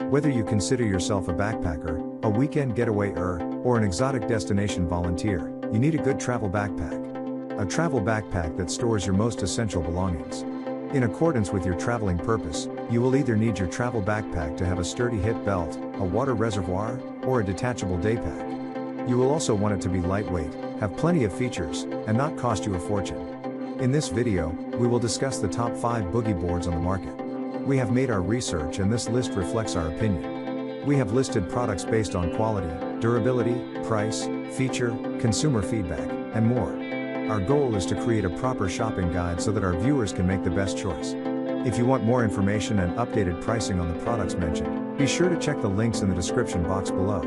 Whether you consider yourself a backpacker, a weekend getaway-er, or an exotic destination volunteer, you need a good travel backpack. A travel backpack that stores your most essential belongings. In accordance with your traveling purpose, you will either need your travel backpack to have a sturdy hip belt, a water reservoir, or a detachable day pack. You will also want it to be lightweight, have plenty of features, and not cost you a fortune. In this video, we will discuss the top 5 boogie boards on the market. We have made our research and this list reflects our opinion. We have listed products based on quality, durability, price, feature, consumer feedback, and more. Our goal is to create a proper shopping guide so that our viewers can make the best choice. If you want more information and updated pricing on the products mentioned, be sure to check the links in the description box below.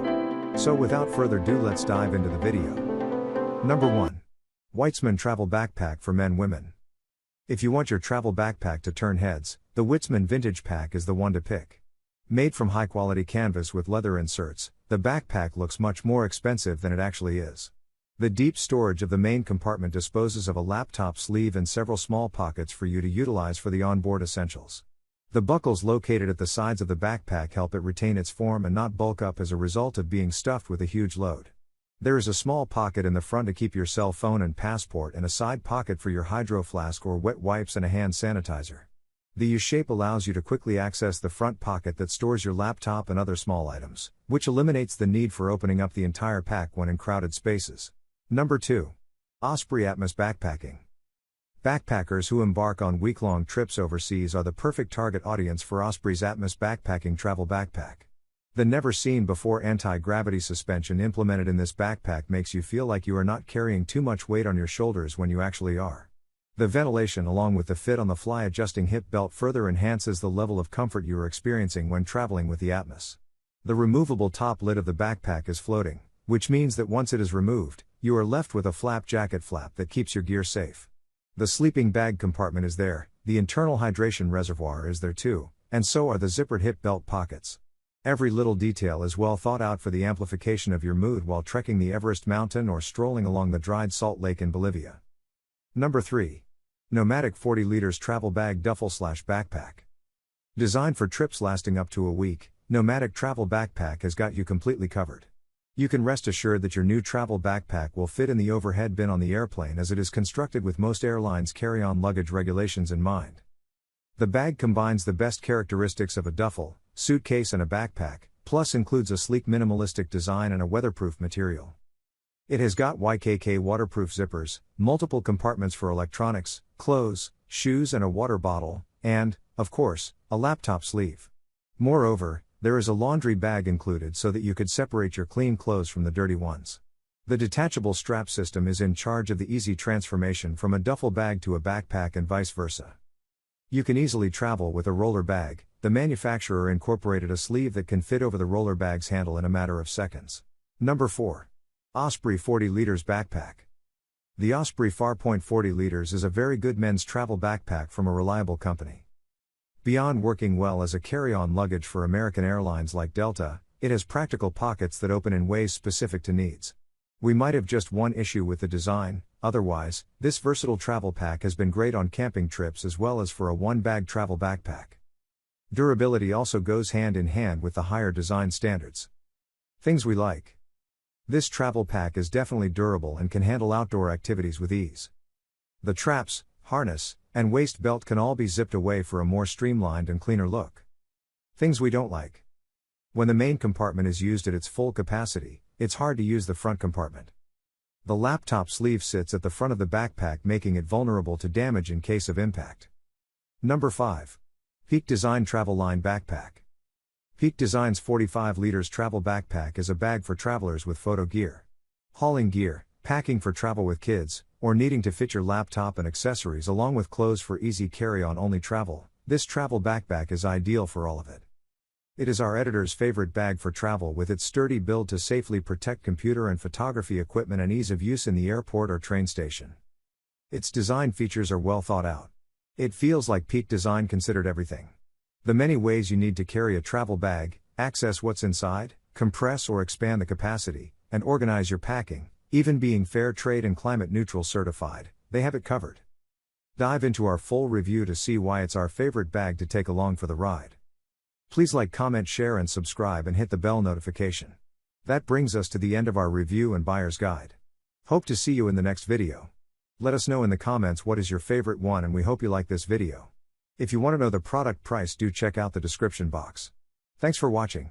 So without further ado, let's dive into the video. Number 1. Weitzman Travel Backpack for Men/Women. If you want your travel backpack to turn heads, the Weitzman Vintage Pack is the one to pick. Made from high-quality canvas with leather inserts, the backpack looks much more expensive than it actually is. The deep storage of the main compartment disposes of a laptop sleeve and several small pockets for you to utilize for the onboard essentials. The buckles located at the sides of the backpack help it retain its form and not bulk up as a result of being stuffed with a huge load. There is a small pocket in the front to keep your cell phone and passport and a side pocket for your hydro flask or wet wipes and a hand sanitizer. The U-shape allows you to quickly access the front pocket that stores your laptop and other small items, which eliminates the need for opening up the entire pack when in crowded spaces. Number 2. Osprey Atmos Backpacking. Backpackers who embark on week-long trips overseas are the perfect target audience for Osprey's Atmos Backpacking Travel Backpack. The never-seen-before anti-gravity suspension implemented in this backpack makes you feel like you are not carrying too much weight on your shoulders when you actually are. The ventilation along with the fit-on-the-fly adjusting hip belt further enhances the level of comfort you are experiencing when traveling with the Atmos. The removable top lid of the backpack is floating, which means that once it is removed, you are left with a flap jacket flap that keeps your gear safe. The sleeping bag compartment is there, the internal hydration reservoir is there too, and so are the zippered hip belt pockets. Every little detail is well thought out for the amplification of your mood while trekking the Everest mountain or strolling along the dried salt lake in Bolivia. Number 3. Nomadic 40 liters Travel Bag Duffel/Backpack. Designed for trips lasting up to a week, Nomadic Travel Backpack has got you completely covered. You can rest assured that your new travel backpack will fit in the overhead bin on the airplane as it is constructed with most airlines' carry-on luggage regulations in mind. The bag combines the best characteristics of a duffel, suitcase and a backpack, plus includes a sleek minimalistic design and a weatherproof material. It has got YKK waterproof zippers, multiple compartments for electronics, clothes, shoes and a water bottle, and, of course, a laptop sleeve. Moreover, there is a laundry bag included so that you could separate your clean clothes from the dirty ones. The detachable strap system is in charge of the easy transformation from a duffel bag to a backpack and vice versa. You can easily travel with a roller bag. The manufacturer incorporated a sleeve that can fit over the roller bag's handle in a matter of seconds. Number 4. Osprey 40 liters Backpack. The Osprey Farpoint 40 liters is a very good men's travel backpack from a reliable company. Beyond working well as a carry-on luggage for American airlines like Delta, it has practical pockets that open in ways specific to needs. We might have just one issue with the design, otherwise, this versatile travel pack has been great on camping trips as well as for a one-bag travel backpack. Durability also goes hand in hand with the higher design standards. Things we like. This travel pack is definitely durable and can handle outdoor activities with ease. The traps, harness, and waist belt can all be zipped away for a more streamlined and cleaner look. Things we don't like. When the main compartment is used at its full capacity, it's hard to use the front compartment. The laptop sleeve sits at the front of the backpack, making it vulnerable to damage in case of impact. Number 5. Peak Design Travel Line Backpack. Peak Design's 45 liters travel backpack is a bag for travelers with photo gear, hauling gear, packing for travel with kids, or needing to fit your laptop and accessories along with clothes for easy carry-on only travel. This travel backpack is ideal for all of it. It is our editor's favorite bag for travel with its sturdy build to safely protect computer and photography equipment and ease of use in the airport or train station. Its design features are well thought out. It feels like Peak Design considered everything. The many ways you need to carry a travel bag, access what's inside, compress or expand the capacity, and organize your packing, even being fair trade and climate neutral certified, they have it covered. Dive into our full review to see why it's our favorite bag to take along for the ride. Please like, comment, share, and subscribe, and hit the bell notification. That brings us to the end of our review and buyer's guide. Hope to see you in the next video. Let us know in the comments what is your favorite one, and we hope you like this video. If you want to know the product price, do check out the description box. Thanks for watching.